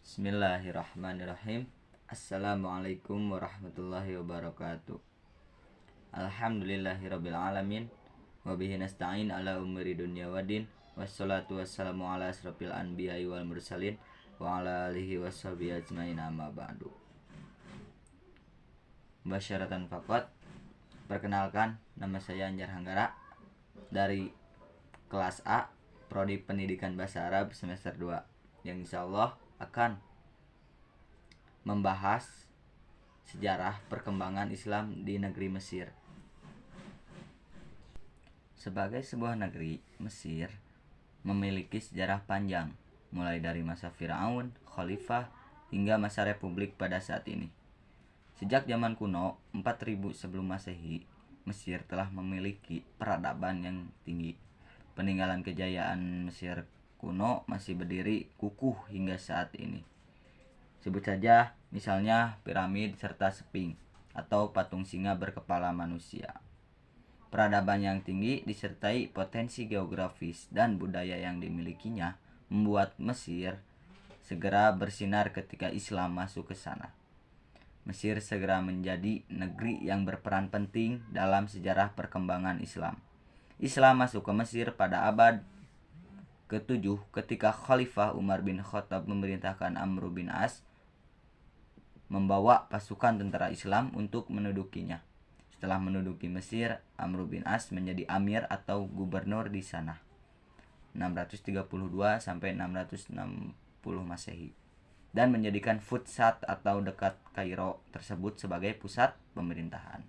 Bismillahirrahmanirrahim. Assalamualaikum warahmatullahi wabarakatuh. Alhamdulillahirabbil alamin wa bihi nasta'in ala umuri dunya waddin wassalatu wassalamu ala asrofil anbiya'i wal mursalin wa ala alihi washabihi ajmain amma ba'du. Basyaratan faqat. Perkenalkan, nama saya Anjar Hanggara dari kelas A Prodi Pendidikan Bahasa Arab semester 2 yang insyaallah akan membahas sejarah perkembangan Islam di negeri Mesir. Sebagai sebuah negeri, Mesir memiliki sejarah panjang, mulai dari masa Firaun, Khalifah, hingga masa Republik pada saat ini. Sejak zaman kuno, 4000 sebelum Masehi, Mesir telah memiliki peradaban yang tinggi. Peninggalan kejayaan Mesir kuno masih berdiri kukuh hingga saat ini. Sebut saja misalnya piramid serta seping atau patung singa berkepala manusia. Peradaban yang tinggi disertai potensi geografis dan budaya yang dimilikinya membuat Mesir segera bersinar ketika Islam masuk ke sana. Mesir segera menjadi negeri yang berperan penting dalam sejarah perkembangan Islam. Islam masuk ke Mesir pada abad ke-7 ketika Khalifah Umar bin Khattab memerintahkan Amr bin As membawa pasukan tentara Islam untuk mendudukinya. Setelah menduduki Mesir, Amr bin As menjadi amir atau gubernur di sana. 632 sampai 660 Masehi. Dan menjadikan Futsat atau dekat Kairo tersebut sebagai pusat pemerintahan.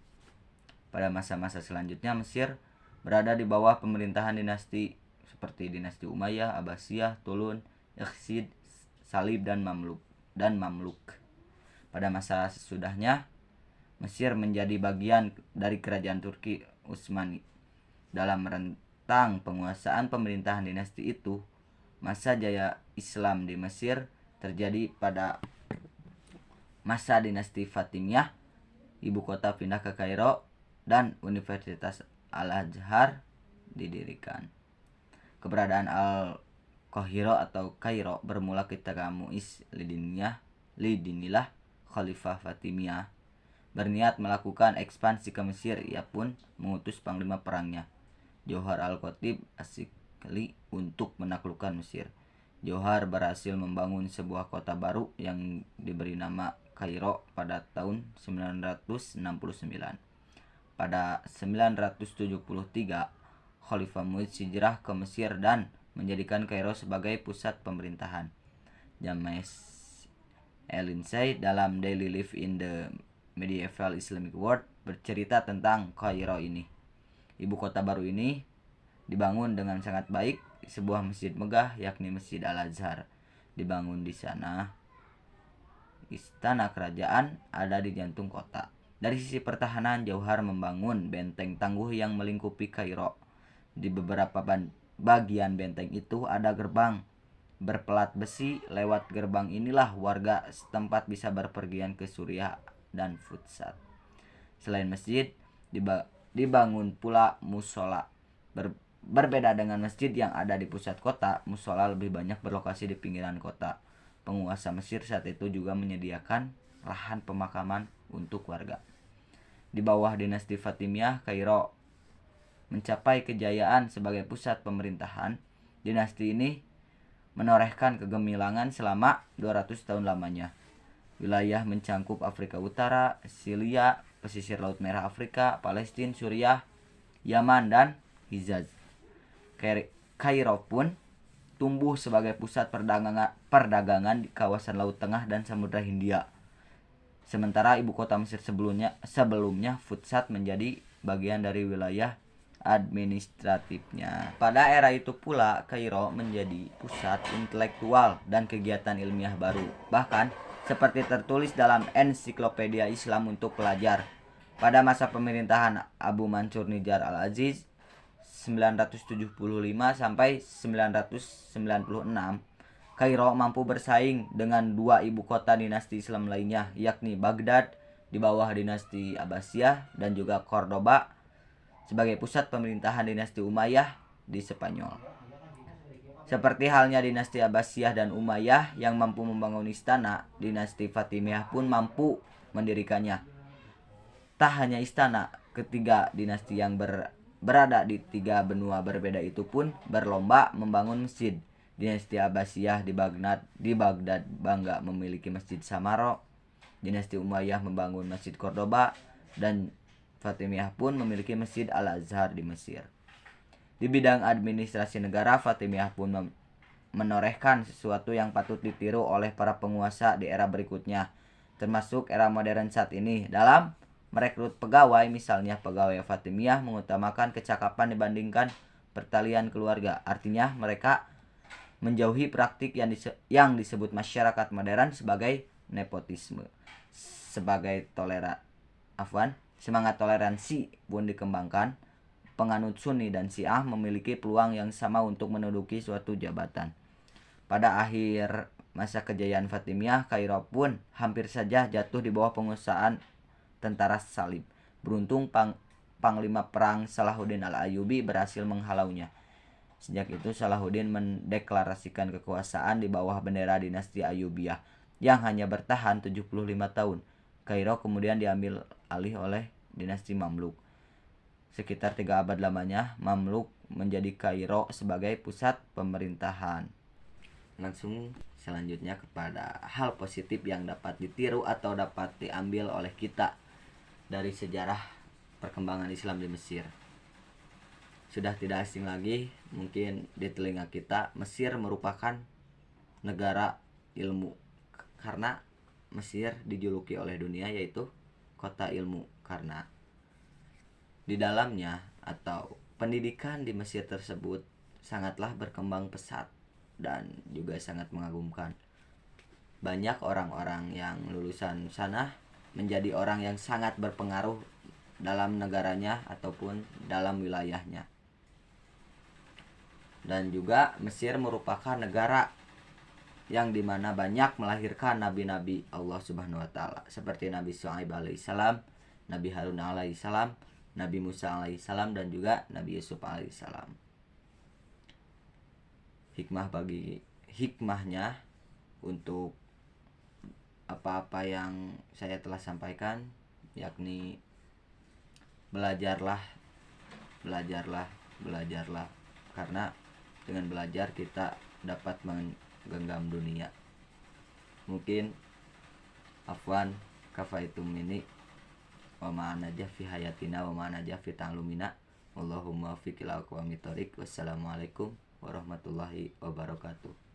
Pada masa-masa selanjutnya Mesir berada di bawah pemerintahan dinasti seperti dinasti Umayyah, Abbasiyah, Tulun, Ikhsid, Salib dan Mamluk. Pada masa sesudahnya Mesir menjadi bagian dari kerajaan Turki Utsmani. Dalam rentang penguasaan pemerintahan dinasti itu, masa jaya Islam di Mesir terjadi pada masa dinasti Fatimiyah. Ibu kota pindah ke Kairo dan Universitas Al-Azhar didirikan. Keberadaan Al-Qahira atau Kairo bermula ketika Mu'izz lidinilah Khalifah Fatimiyah berniat melakukan ekspansi ke Mesir. Ia pun mengutus panglima perangnya, Johar al-Khatib Asyikli, untuk menaklukkan Mesir. Johar berhasil membangun sebuah kota baru yang diberi nama Kairo pada tahun 969. Pada 973, Khalifah Mu'izz hijrah ke Mesir dan menjadikan Kairo sebagai pusat pemerintahan. James Elinsay dalam Daily Life in the Medieval Islamic World bercerita tentang Kairo ini. Ibu kota baru ini dibangun dengan sangat baik. Sebuah masjid megah yakni Masjid Al-Azhar dibangun di sana. Istana kerajaan ada di jantung kota. Dari sisi pertahanan, Johar membangun benteng tangguh yang melingkupi Kairo. Di beberapa bagian benteng itu ada gerbang berpelat besi. Lewat gerbang inilah warga setempat bisa berpergian ke Suriah dan Futsat. Selain masjid, dibangun pula musola. Berbeda dengan masjid yang ada di pusat kota, musola lebih banyak berlokasi di pinggiran kota. Penguasa Mesir saat itu juga menyediakan lahan pemakaman untuk warga. Di bawah dinasti Fatimiyah, Kairo mencapai kejayaan sebagai pusat pemerintahan. Dinasti ini menorehkan kegemilangan selama 200 tahun lamanya. Wilayah mencangkup Afrika Utara, Syria, pesisir Laut Merah Afrika, Palestina, Suriah, Yaman, dan Hijaz. Kairo pun tumbuh sebagai pusat perdagangan di kawasan Laut Tengah dan Samudra Hindia. Sementara ibu kota Mesir sebelumnya Futsat menjadi bagian dari wilayah administratifnya. Pada era itu pula Kairo menjadi pusat intelektual dan kegiatan ilmiah baru. Bahkan seperti tertulis dalam Ensiklopedia Islam untuk pelajar, pada masa pemerintahan Abu Mansur Nijar al-Aziz 975 sampai 996, Kairo mampu bersaing dengan dua ibu kota dinasti Islam lainnya, yakni Baghdad di bawah dinasti Abbasiyah dan juga Cordoba sebagai pusat pemerintahan dinasti Umayyah di Spanyol. Seperti halnya dinasti Abbasiyah dan Umayyah yang mampu membangun istana, dinasti Fatimiyah pun mampu mendirikannya. Tak hanya istana, ketiga dinasti yang berada di tiga benua berbeda itu pun berlomba membangun masjid. Dinasti Abbasiyah di Baghdad bangga memiliki Masjid Samaro. Dinasti Umayyah membangun Masjid Cordoba dan Fatimiyah pun memiliki Masjid Al-Azhar di Mesir. Di bidang administrasi negara, Fatimiyah pun menorehkan sesuatu yang patut ditiru oleh para penguasa di era berikutnya, termasuk era modern saat ini. Dalam merekrut pegawai, misalnya pegawai Fatimiyah mengutamakan kecakapan dibandingkan pertalian keluarga. Artinya mereka menjauhi praktik yang disebut masyarakat modern sebagai nepotisme. Semangat toleransi pun dikembangkan. Penganut Sunni dan Syiah memiliki peluang yang sama untuk menduduki suatu jabatan. Pada akhir masa kejayaan Fatimiyah, Kairo pun hampir saja jatuh di bawah penguasaan tentara salib. Beruntung Panglima Perang Salahuddin Al-Ayyubi berhasil menghalaunya. Sejak itu Salahuddin mendeklarasikan kekuasaan di bawah bendera dinasti Ayyubiyah yang hanya bertahan 75 tahun. Kairo kemudian diambil alih oleh dinasti Mamluk. Sekitar 3 abad lamanya, Mamluk menjadi Kairo sebagai pusat pemerintahan. Langsung selanjutnya kepada hal positif yang dapat ditiru atau dapat diambil oleh kita dari sejarah perkembangan Islam di Mesir. Sudah tidak asing lagi mungkin di telinga kita, Mesir merupakan negara ilmu. Karena Mesir dijuluki oleh dunia yaitu kota ilmu, karena di dalamnya atau pendidikan di Mesir tersebut sangatlah berkembang pesat dan juga sangat mengagumkan. Banyak orang-orang yang lulusan sana menjadi orang yang sangat berpengaruh dalam negaranya ataupun dalam wilayahnya. Dan juga Mesir merupakan negara yang dimana banyak melahirkan nabi-nabi Allah Subhanahu wa Ta'ala, seperti Nabi Syuaib alaihissalam, Nabi Harun alaihissalam, Nabi Musa alaihissalam, dan juga Nabi Yusuf alaihissalam. Hikmahnya untuk apa-apa yang saya telah sampaikan, yakni belajarlah, karena dengan belajar kita dapat menggenggam dunia. Mungkin afwan kafaitum ini wa ma'ana fi hayatina wa ma'ana fi ta'lumina. Allahumma fiqil aqwamit thoriq. Wassalamualaikum warahmatullahi wabarakatuh.